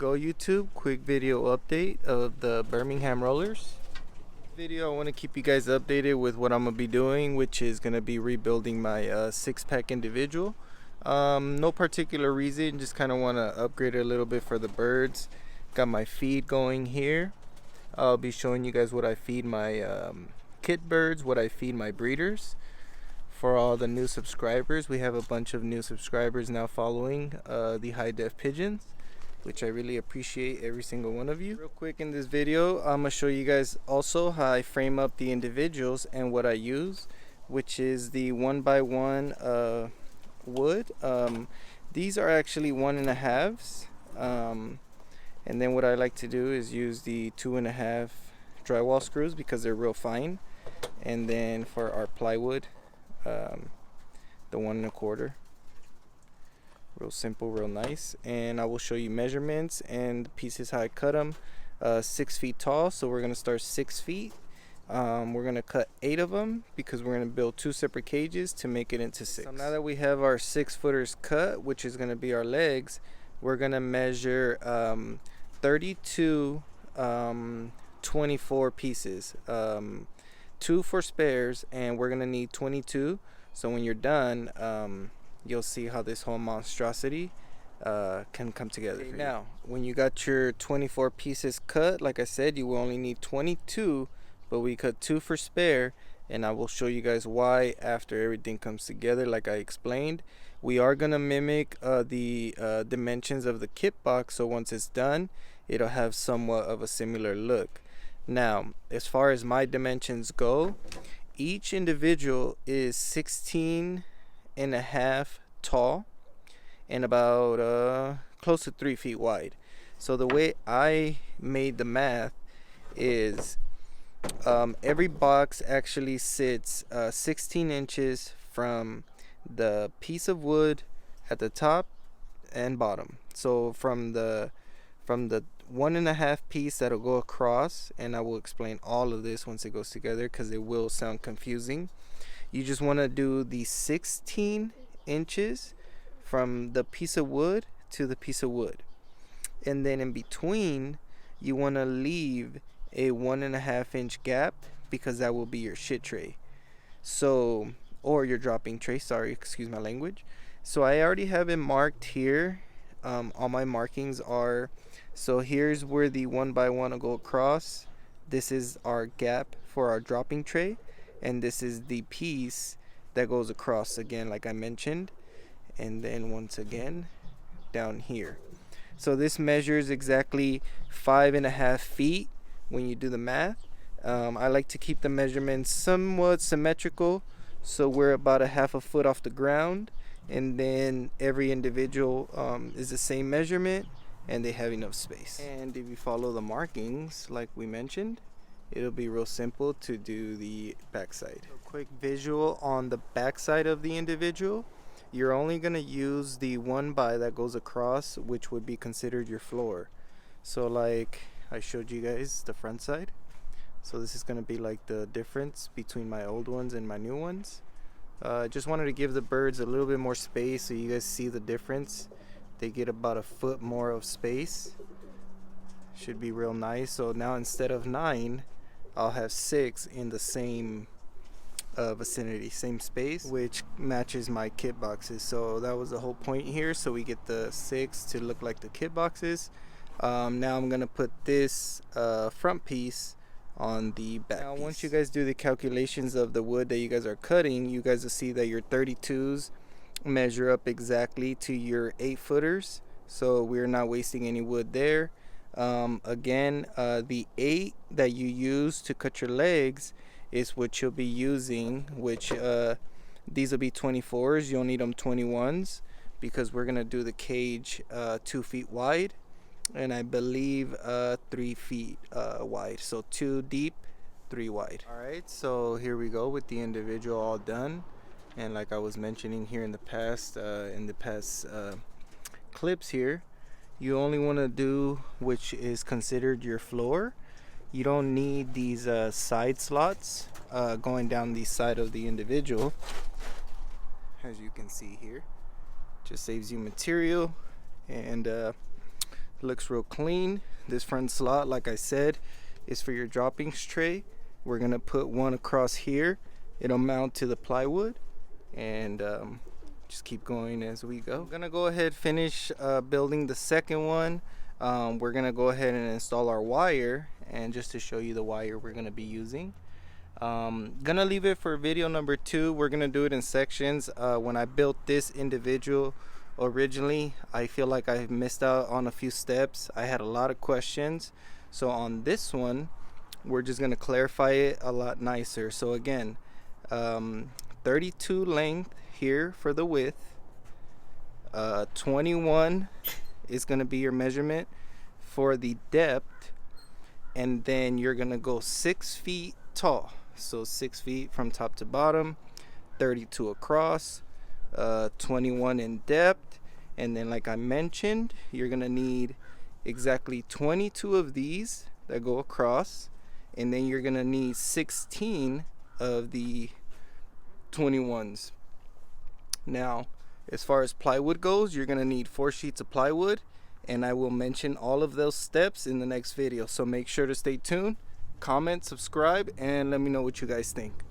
go, YouTube. Quick video update of the Birmingham rollers. Video, I want to keep you guys updated with what I'm gonna be doing, which is gonna be rebuilding my six-pack individual. No particular reason, just kind of want to upgrade it a little bit for the birds. Got my feed going here. I'll be showing you guys what I feed my kit birds, what I feed my breeders. For all the new subscribers, we have a bunch of new subscribers now following the high def pigeons, which I really appreciate every single one of you. Real quick in this video, I'm gonna show you guys also how I frame up the individuals and what I use, which is the 1x1 wood. These are actually 1.5s, and then what I like to do is use the 2.5 drywall screws because they're real fine. And then for our plywood, the 1.25, real simple, real nice. And I will show you measurements and pieces how I cut them. 6 feet tall, so we're gonna start 6 feet. We're gonna cut 8 of them because we're gonna build 2 separate cages to make it into 6. So now that we have our 6-footers cut, which is gonna be our legs, we're gonna measure 32 24 pieces, 2 for spares, and we're gonna need 22. So when you're done, you'll see how this whole monstrosity can come together. Okay, now when you got your 24 pieces cut, like I said, you will only need 22, but we cut 2 for spare, and I will show you guys why after everything comes together like I explained. We are gonna mimic the dimensions of the kit box, so once it's done it'll have somewhat of a similar look. Now, as far as my dimensions go, each individual is 16.5 tall and about close to 3 feet wide. So the way I made the math is every box actually sits 16 inches from the piece of wood at the top and bottom. So from the 1.5 piece that'll go across, and I will explain all of this once it goes together because it will sound confusing. You just want to do the 16 inches from the piece of wood to the piece of wood, and then in between you want to leave a 1.5 inch gap because that will be your shit tray, so, or your dropping tray, sorry, excuse my language. So I already have it marked here. All my markings are, so here's where the 1x1 will go across. This is our gap for our dropping tray, and this is the piece that goes across again like I mentioned, and then once again down here. So this measures exactly 5.5 feet when you do the math. I like to keep the measurements somewhat symmetrical, so we're about 1/2 foot off the ground, and then every individual is the same measurement and they have enough space. And if you follow the markings like we mentioned, it'll be real simple to do the backside. So quick visual on the backside of the individual. You're only going to use the 1x that goes across, which would be considered your floor. So like I showed you guys the front side, so this is going to be like the difference between my old ones and my new ones. I just wanted to give the birds a little bit more space so you guys see the difference. They get about 1 foot more of space. Should be real nice. So now instead of 9, I'll have 6 in the same vicinity, same space, which matches my kit boxes. So that was the whole point here, so we get the 6 to look like the kit boxes. Now I'm gonna put this front piece on the back. Now once you guys do the calculations of the wood that you guys are cutting, you guys will see that your 32s measure up exactly to your 8-footers, so we're not wasting any wood there. Again, the 8 that you use to cut your legs is what you'll be using, which these will be 24s. You'll need them 21s because we're gonna do the cage 2 feet wide, and I believe 3 feet wide, so 2 deep, 3 wide. All right, so here we go with the individual all done. And like I was mentioning here in the past clips here, you only want to do which is considered your floor. You don't need these side slots going down the side of the individual, as you can see here. Just saves you material. And looks real clean. This front slot, like I said, is for your droppings tray. We're gonna put one across here. It'll mount to the plywood, and just keep going as we go. I'm gonna go ahead finish building the second one. We're gonna go ahead and install our wire, and just to show you the wire we're gonna be using. Gonna leave it for video number 2. We're gonna do it in sections. When I built this individual originally, I feel like I missed out on a few steps. I had a lot of questions, so on this one we're just gonna clarify it a lot nicer. So again, 32 length here for the width, 21 is gonna be your measurement for the depth, and then you're gonna go 6 feet tall, so 6 feet from top to bottom, 32 across, 21 in depth, and then like I mentioned, you're gonna need exactly 22 of these that go across, and then you're gonna need 16 of the 21s. Now, as far as plywood goes, you're gonna need 4 sheets of plywood, and I will mention all of those steps in the next video, so make sure to stay tuned, comment, subscribe, and let me know what you guys think.